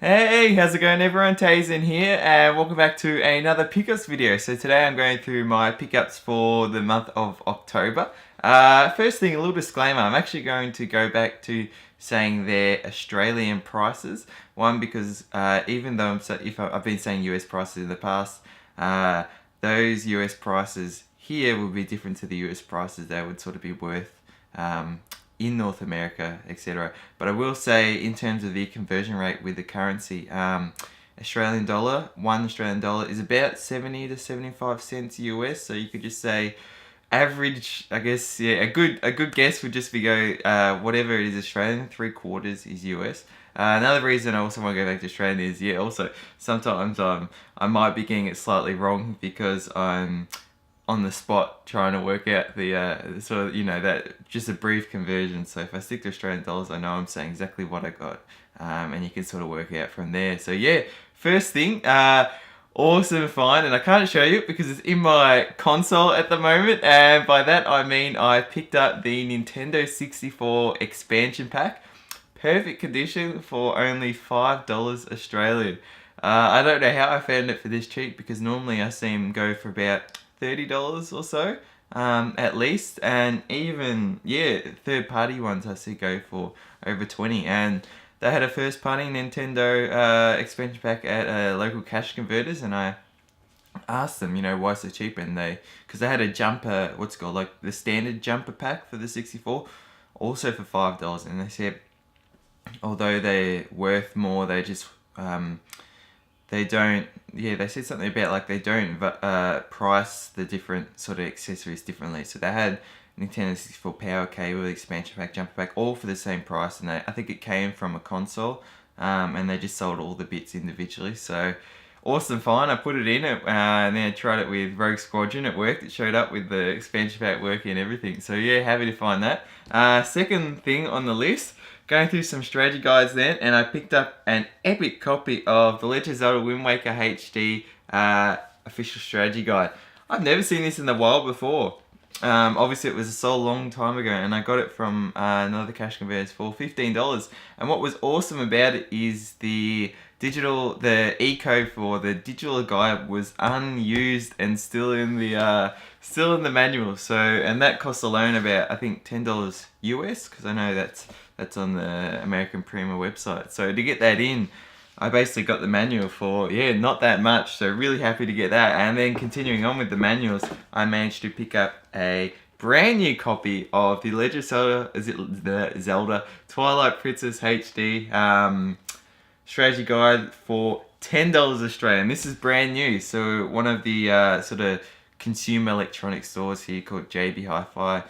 Hey, how's it going everyone? Taysin here and welcome back to another pickups video. So today I'm going through my pickups for the month of October. First thing, a little disclaimer, I'm actually going to go back to saying their Australian prices. One, because even though I've been saying US prices in the past, those US prices here will be different to the US prices they would sort of be worth um, in North America, etc. But I will say, in terms of the conversion rate with the currency, Australian dollar, $1 is about 70 to 75 cents US. So you could just say average, I guess, yeah, a good guess would just be whatever it is Australian, three quarters is US. Another reason I also want to go back to Australian is, yeah, also sometimes I might be getting it slightly wrong because I'm on the spot trying to work out the sort of, that just a brief conversion. So if I stick to Australian dollars, I know I'm saying exactly what I got, and you can sort of work out from there. So yeah, first thing, awesome find, and I can't show you because it's in my console at the moment, and by that I mean I picked up the Nintendo 64 expansion pack. Perfect condition for only $5 Australian. I don't know how I found it for this cheap because normally I see them go for about $30 or so, at least, and even, yeah, third party ones I see go for over 20. And they had a first party Nintendo expansion pack at local cash converters, and I asked them, why so cheap, and because they had a jumper, what's it called, like the standard jumper pack for the 64, also for $5, and they said although they're worth more, they don't, yeah, they said something about like they don't price the different sort of accessories differently. So they had Nintendo 64 power cable, expansion pack, jumper pack, all for the same price, and I think it came from a console, and they just sold all the bits individually. So awesome find. I put it in, and then I tried it with Rogue Squadron. It worked. It showed up with the expansion pack working and everything. So yeah, happy to find that. Second thing on the list, going through some strategy guides then, and I picked up an epic copy of the Legend of Zelda Wind Waker HD official strategy guide. I've never seen this in the wild before. Obviously, it was so long time ago, and I got it from another cash converters for $15. And what was awesome about it is the e-code for the digital guide was unused and still in the manual. So, and that costs alone about, I think, $10 US, because I know that's on the American Prima website. So to get that in, I basically got the manual for, yeah, not that much. So really happy to get that. And then continuing on with the manuals, I managed to pick up a brand new copy of the Legend of Zelda, is it the Zelda Twilight Princess HD strategy guide for $10 Australian. This is brand new. So one of the sort of consumer electronic stores here called JB Hi-Fi.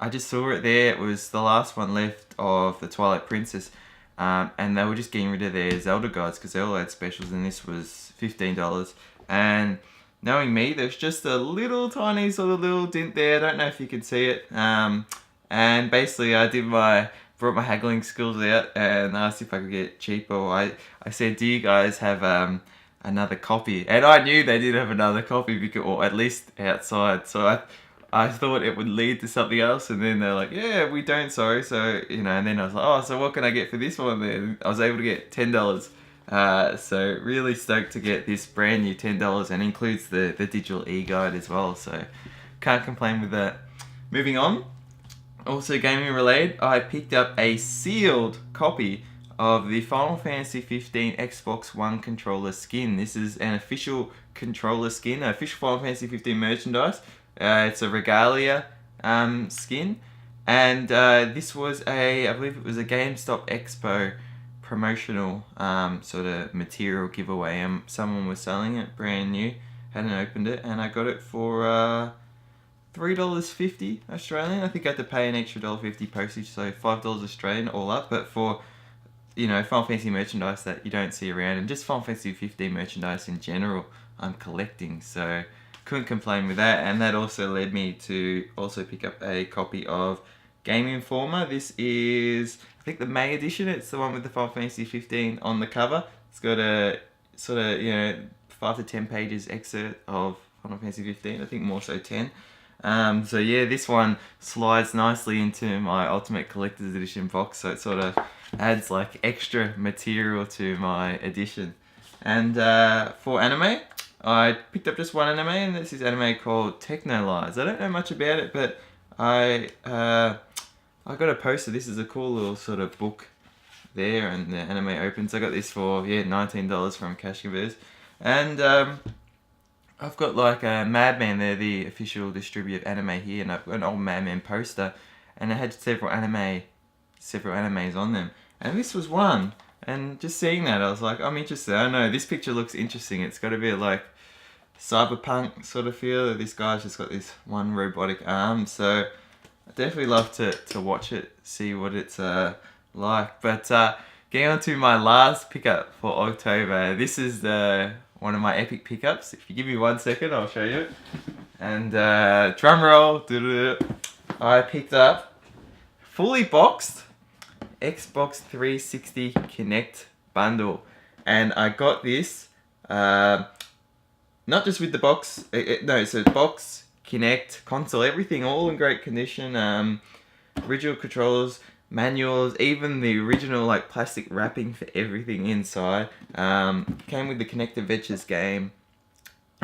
I just saw it there. It was the last one left of the Twilight Princess. And they were just getting rid of their Zelda guides because they all had specials, and this was $15. And knowing me, there's just a little tiny sort of little dent there. I don't know if you can see it. And basically brought my haggling skills out and asked if I could get cheaper. I said, do you guys have another copy? And I knew they did have another copy, because, or at least outside. So I thought it would lead to something else, and then they're like, yeah, we don't, sorry. So, and then I was like, oh, so what can I get for this one then? I was able to get $10. So really stoked to get this brand new $10, and includes the digital e-guide as well. So can't complain with that. Moving on, also gaming related, I picked up a sealed copy of the Final Fantasy 15 Xbox One controller skin. This is an official controller skin, official Final Fantasy 15 merchandise. It's a Regalia skin, and this was I believe it was a GameStop Expo promotional sort of material giveaway. Someone was selling it brand new, hadn't opened it, and I got it for $3.50 Australian. I think I had to pay an extra $1.50 postage, so $5 Australian all up. But for Final Fantasy merchandise that you don't see around, and just Final Fantasy 15 merchandise in general, I'm collecting, so couldn't complain with that. And that also led me to also pick up a copy of Game Informer. This is, I think, the May edition. It's the one with the Final Fantasy 15 on the cover. It's got a sort of 5 to 10 pages excerpt of Final Fantasy 15. I think more so 10. So yeah, this one slides nicely into my Ultimate Collector's Edition box, so it sort of adds like extra material to my edition. And for anime, I picked up just one anime, and this is anime called Techno Lies. I don't know much about it, but I got a poster. This is a cool little sort of book there, and the anime opens. I got this for $19 from Cash Converters, and I've got like a Madman there, the official distributor of anime here, and I've got an old Madman poster, and it had several animes on them, and this was one. And just seeing that, I was like, I'm interested. I know this picture looks interesting. It's got to be like cyberpunk sort of feel. This guy's just got this one robotic arm, so I definitely love to watch it, see what it's like. But getting on to my last pickup for October. This is one of my epic pickups. If you give me 1 second, I'll show you. And drum roll, I picked up fully boxed Xbox 360 Kinect bundle, and I got this not just with the box. No, so box, Kinect, console, everything all in great condition. Original controllers, manuals, even the original like plastic wrapping for everything inside. Came with the Kinect Adventures game,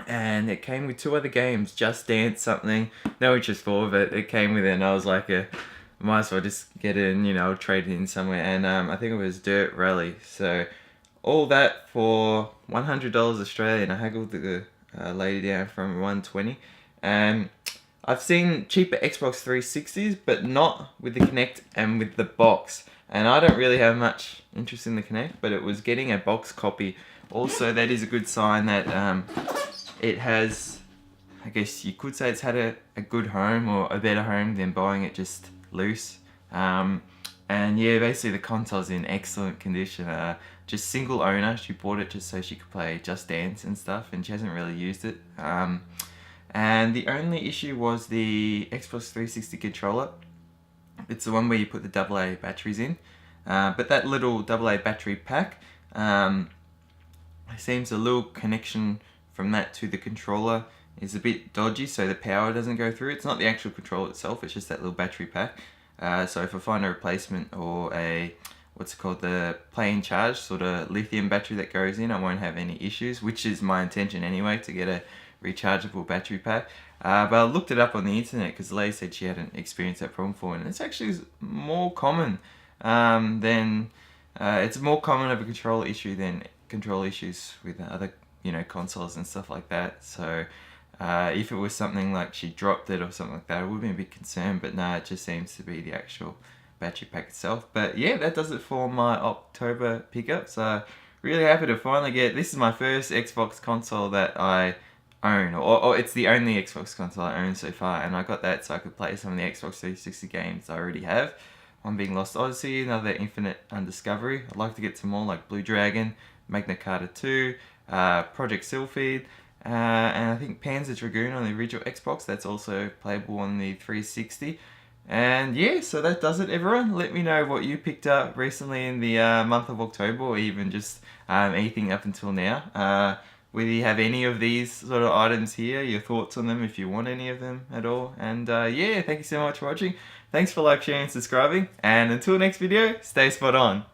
and it came with 2 other games, Just Dance something. No interest for it. It came with it, and I was like, might as well just get it and trade it in somewhere. And I think it was Dirt Rally. So all that for $100 Australian. I haggled the lady down from $120, and I've seen cheaper Xbox 360s, but not with the Kinect and with the box. And I don't really have much interest in the Kinect, but it was getting a box copy. Also, that is a good sign that it has, I guess you could say it's had a good home, or a better home than buying it just loose. And yeah, basically the console's in excellent condition. Just single owner. She bought it just so she could play Just Dance and stuff, and she hasn't really used it. And the only issue was the Xbox 360 controller. It's the one where you put the AA batteries in. But that little AA battery pack, seems a little connection from that to the controller is a bit dodgy, so the power doesn't go through. It's not the actual controller itself, it's just that little battery pack. So if I find a replacement or the plain charge sort of lithium battery that goes in, I won't have any issues, which is my intention anyway, to get a rechargeable battery pack. But I looked it up on the internet because the lady said she hadn't experienced that problem before, and it's actually more common it's more common of a control issue than control issues with other consoles and stuff like that. So if it was something like she dropped it or something like that, I would be a bit concerned, but no, it just seems to be the actual battery pack itself. But yeah, that does it for my October pickups. Really happy to finally get, this is my first Xbox console that I own, or it's the only Xbox console I own so far, and I got that so I could play some of the Xbox 360 games I already have. One being Lost Odyssey, another Infinite Undiscovery. I'd like to get some more like Blue Dragon, Magna Carta 2, Project Sylphied, and I think Panzer Dragoon on the original Xbox. That's also playable on the 360. And yeah, so that does it, everyone. Let me know what you picked up recently in the month of October, or even just anything up until now. Whether you have any of these sort of items here, your thoughts on them, if you want any of them at all. And yeah, thank you so much for watching. Thanks for sharing, and subscribing. And until next video, stay spot on.